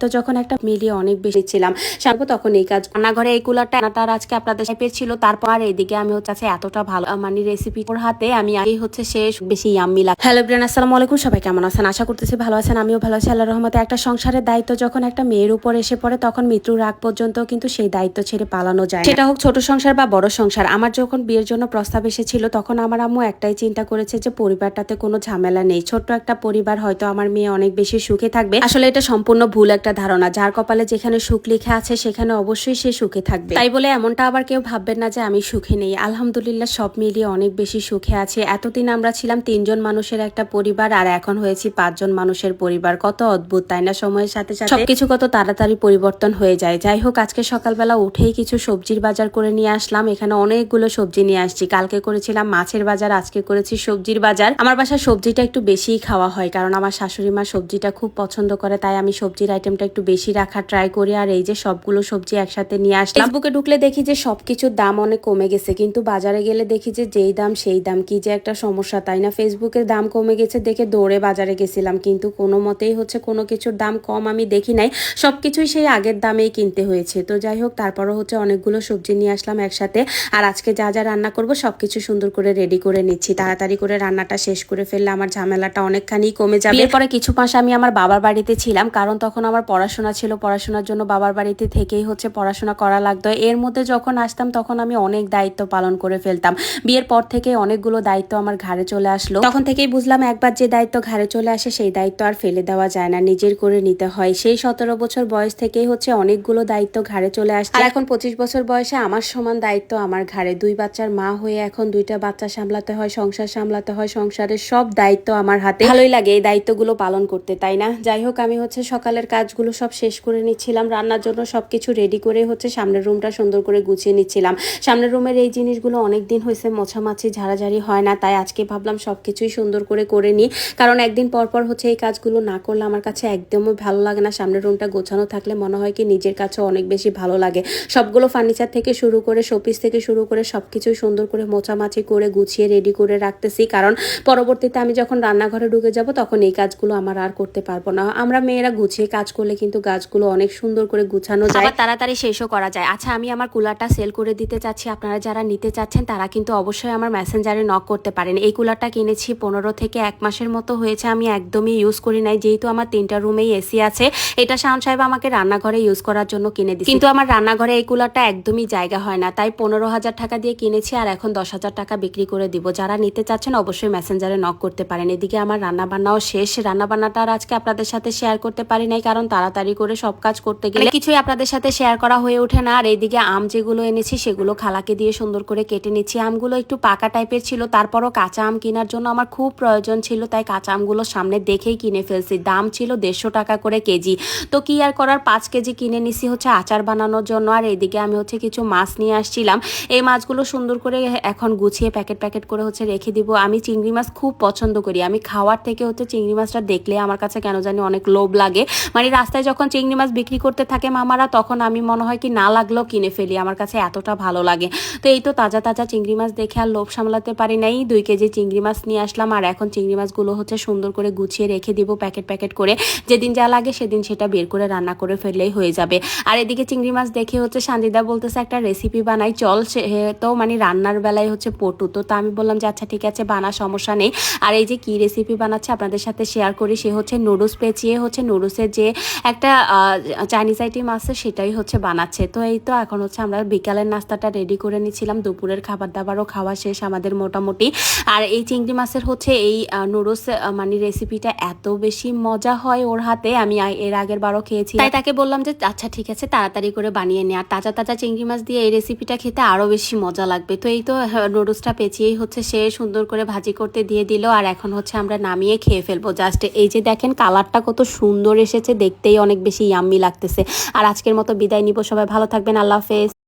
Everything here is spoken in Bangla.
দায়িত্ব যখন একটা মিলিয়ে অনেক বেশি ছিলাম সারবো তখন এই কাজ রান্নাঘরে এই কুলারটা আজকে আপনাদের সাথে ছিল। তারপর আর এইদিকে আমি হচ্ছে এতটা ভালো মানে রেসিপি ওর হাতে আমি আগেই হচ্ছে শেষ বেশি ইয়াম্মি লাগে। হ্যালো ব্রেন, আসসালামু আলাইকুম, সবাই কেমন আছেন? আশা করতেছি ভালো আছেন, আমিও ভালো আছি আল্লাহর রহমতে। একটা সংসারের দায়িত্ব যখন একটা মেয়ের উপর এসে পড়ে তখন মৃত্যুর আগ পর্যন্ত কিন্তু সেই দায়িত্ব ছেড়ে পালানো যায়, সেটা হোক ছোট সংসার বা বড় সংসার। আমার যখন বিয়ের জন্য প্রস্তাব এসেছিল তখন আমার আম্মু একটাই চিন্তা করেছে যে পরিবারটাতে কোনো ঝামেলা নেই, ছোট্ট একটা পরিবার, হয়তো আমার মেয়ে অনেক বেশি সুখে থাকবে। আসলে এটা সম্পূর্ণ ভুল একটা ধারণা। যার কপালে যেখানে সুখ লেখা আছে সেখানে অবশ্যই সে সুখে থাকবে। তাই বলে এমনটা আবার কেউ ভাববেন না যে আমি সুখে নেই। আলহামদুলিল্লাহ সব মিলিয়ে অনেক বেশি সুখে আছে। এতদিন আমরা ছিলাম 3জন মানুষের একটা পরিবার আর এখন হয়েছি 5জন মানুষের পরিবার। কত অদ্ভুত তাই না? সময়ের সাথে সাথে সবকিছু কত তাড়াতাড়ি পরিবর্তন হয়ে যায়। যাই হোক, আজকে সকালবেলা উঠেই কিছু সবজির বাজার করে নিয়ে আসলাম। এখানে অনেকগুলো সবজি নিয়ে আসছি। কালকে করেছিলাম মাছের বাজার, আজকে করেছি সবজির বাজার। আমার বাসায় সবজিটা একটু বেশিই খাওয়া হয় কারণ আমার শাশুড়ি মা সবজিটা খুব পছন্দ করে, তাই আমি সবজির আইটেমটা একটু বেশি রাখার ট্রাই করি। আর এই যে সবগুলো সবজি একসাথে নিয়ে আসলাম। ফেসবুকে ঢুকলে দেখি যে সবকিছুর দাম অনেক কমে গেছে, কিন্তু বাজারে গেলে দেখি যে যেই দাম সেই দাম। কি যে একটা সমস্যা তাই না? ফেসবুকের দাম কমে গেছে দেখে দৌড়ে বাজারে গেছিলাম, কিন্তু কোনো মতেই হচ্ছে কোনো কিছুর দাম কম আমি দেখি নাই, সবকিছুই সেই আগের দামেই কিনতে হয়েছে। তো যাই হোক, তারপরও হচ্ছে অনেকগুলো সবজি নিয়ে আসলাম একসাথে। আর আজকে যা যা রান্না করব সবকিছু সুন্দর করে রেডি করে নিচ্ছি। তাড়াতাড়ি করে রান্নাটা শেষ করে ফেললে আমার ঝামেলাটা অনেকখানি কমে যাবে। এরপরে কিছু মাস আমি আমার বাবার বাড়িতে ছিলাম কারণ তখন আমার পড়াশোনা ছিল, পড়াশোনার জন্য বাবার বাড়িতে থেকেই হচ্ছে পড়াশোনা করা লাগতো। এর মধ্যে যখন আসতাম তখন আমি অনেক দায়িত্ব পালন করে ফেলতাম। বিয়ের পর থেকে অনেকগুলো দায়িত্ব আমার ঘাড়ে চলে আসলো। তখন থেকেই বুঝলাম একবার যে দায়িত্ব ঘাড়ে চলে আসে সেই দায়িত্ব আর ফেলে দেওয়া যায় না, নিজের করে নিতে হয়। সেই 17 বছর বয়স থেকেই হচ্ছে অনেকগুলো দায়িত্ব ঘাড়ে চলে আসছে। আর এখন 25 বছর বয়সে আমার সমান দায়িত্ব আমার ঘাড়ে। 2 বাচ্চার মা হয়ে এখন 2টা বাচ্চা সামলাতে হয়, সংসার সামলাতে হয়, সংসারের সব দায়িত্ব আমার হাতে। ভালোই লাগে এই দায়িত্বগুলো পালন করতে তাই না? যাই হোক, আমি হচ্ছে সকালের কাজগুলো সব শেষ করে নিচ্ছিলাম। রান্নার জন্য সবকিছু রেডি করে হচ্ছে সামনের রুমটা সুন্দর করে গুছিয়ে নিচ্ছিলাম। সামনের রুমের এই জিনিসগুলো অনেক দিন হয়েছে মোছামাছি ঝাড়াঝাড়ি হয় না, তাই আজকে ভাবলাম সবকিছুই সুন্দর করে নিই। কারণ একদিন পর পর হচ্ছে এই কাজগুলো না করলে আমার কাছে একদমই ভালো লাগে না। সামনের রুমটা গোছানো থাকলে মনে হয় কি নিজের কাছে অনেক বেশি ভালো লাগে। সবগুলো ফার্নিচার থেকে শুরু করে শোপিস থেকে শুরু করে সবকিছুই সুন্দর করে মোছামাছি করে গুছিয়ে রেডি করে রাখতেছি, কারণ পরবর্তীতে আমি যখন রান্নাঘরে ঢুকে যাব তখন এই কাজগুলো আমার আর করতে পারবো না। আমরা মেয়েরা গুছিয়ে কাজ করলে কিন্তু গাছগুলো অনেক সুন্দর করে গুছানো যায়, আবার তাড়াতাড়ি শেষও করা যায়। আচ্ছা, আমি আমার কুলারটা সেল করে দিতে চাচ্ছি। আপনারা যারা নিতে চাচ্ছেন তারা কিন্তু অবশ্যই আমার মেসেঞ্জারে নক করতে পারেন। এই কুলারটা কিনেছি 15 থেকে 1 মাসের মতো হয়েছে। আমি একদমই ইউজ করি নাই, যেহেতু আমার 3টা রুমেই এসি আছে। এটা শাওন সাহেব আমাকে রান্নাঘরে ইউজ করার জন্য কিনে দিয়েছে, কিন্তু আমার রান্নাঘরে এই কুলারটা একদমই জায়গা হয় না, তাই 15,000 টাকা দিয়ে কিনেছি আর এখন 10,000 টাকা বিক্রি করে দিব। যারা নিতে চাচ্ছেন অবশ্যই মেসেঞ্জারে নক করতে পারেন। এদিকে আমার রান্নাবান্নাও শেষ। রান্নাবান্নাটা আর আজকে আপনাদের সাথে শেয়ার করতে পারি নাই কারণ তাড়াতাড়ি করে সব কাজ করতে গেলে কিছুই আপনাদের সাথে শেয়ার করা হয়ে ওঠে না। আর এইদিকে আম যেগুলো এনেছি সেগুলো খালাকে দিয়ে সুন্দর করে কেটে নিচ্ছি। আমগুলো একটু পাকা টাইপের ছিল, তারপরও কাঁচা আম কেনার জন্য আমার খুব প্রয়োজন ছিল, তাই কাঁচা আমগুলো সামনে দেখেই কিনে ফেলছি। দাম ছিল 150 টাকা করে কেজি। তো কি আর করার, 5 কেজি কিনে নিছি হচ্ছে আচার বানানোর জন্য। আর এইদিকে আমি হচ্ছে কিছু মাছ নিয়ে আসছিলাম। এই মাছগুলো সুন্দর করে এখন গুছিয়ে প্যাকেট করে হচ্ছে রেখে দিব। আমি চিংড়ি মাছ খুব পছন্দ করি। আমি খাওয়ার থেকে হচ্ছে চিংড়ি মাছটা দেখলে আমার কাছে কেন জানি অনেক লোভ লাগে। মানে রাস্তায় যখন চিংড়ি মাছ বিক্রি করতে থাকে মামারা, তখন আমি মনে হয় কি না লাগলেও কিনে ফেলি, আমার কাছে এতটা ভালো লাগে। তো এই তো তাজা তাজা চিংড়ি মাছ দেখে আর লোভ সামলাতে পারি নাই, 2 কেজি চিংড়ি মাছ নিয়ে আসলাম। আর এখন চিংড়ি মাছগুলো হচ্ছে সুন্দর করে গুছিয়ে রেখে দিব প্যাকেট করে। যেদিন যা লাগে সেদিন সেটা বের করে রান্না করে ফেললেই হয়ে যাবে। আর এদিকে চিংড়ি মাছ দেখে হচ্ছে সানজিদা বলতেছে একটা রেসিপি বানাই চল। সে তো মানে রান্নার বেলায় হচ্ছে পটু, তো আমি বললাম যে আচ্ছা ঠিক আছে বানা, সমস্যা নেই। আর এই যে কি রেসিপি বানাচ্ছে আপনাদের সাথে শেয়ার করি। সে হচ্ছে নুডলস পেঁচিয়ে হচ্ছে নুডলসের যে একটা চাইনিজ আইটেম আছে সেটাই হচ্ছে বানাচ্ছে। তো এই তো এখন হচ্ছে আমরা বিকালের নাস্তাটা রেডি করে নিচ্ছিলাম। দুপুরের খাবার দাবারও খাওয়া শেষ আমাদের মোটামুটি। আর এই চিংড়ি মাছের হচ্ছে এই নুডলস মানে রেসিপিটা এত বেশি মজা হয় ওর হাতে, আমি এর আগের বারও খেয়েছি, তাই তাকে বললাম যে আচ্ছা ঠিক আছে তাড়াতাড়ি করে বানিয়ে নে। আর তাজা তাজা চিংড়ি মাছ দিয়ে এই রেসিপিটা খেতে আরো বেশি মজা লাগবে। তো এই তো নুডলসটা পেঁচিয়েই হচ্ছে সে সুন্দর করে ভাজি করতে দিয়ে দিল। আর এখন হচ্ছে আমরা নামিয়ে খেয়ে ফেলবো। জাস্ট এই যে দেখেন কালারটা কত সুন্দর এসেছে, দেখতেই অনেক বেশি ইয়াম্মি লাগতেছে। আর আজকের মতো বিদায় নিব, সবাই ভালো থাকবেন, আল্লাহ হাফেজ।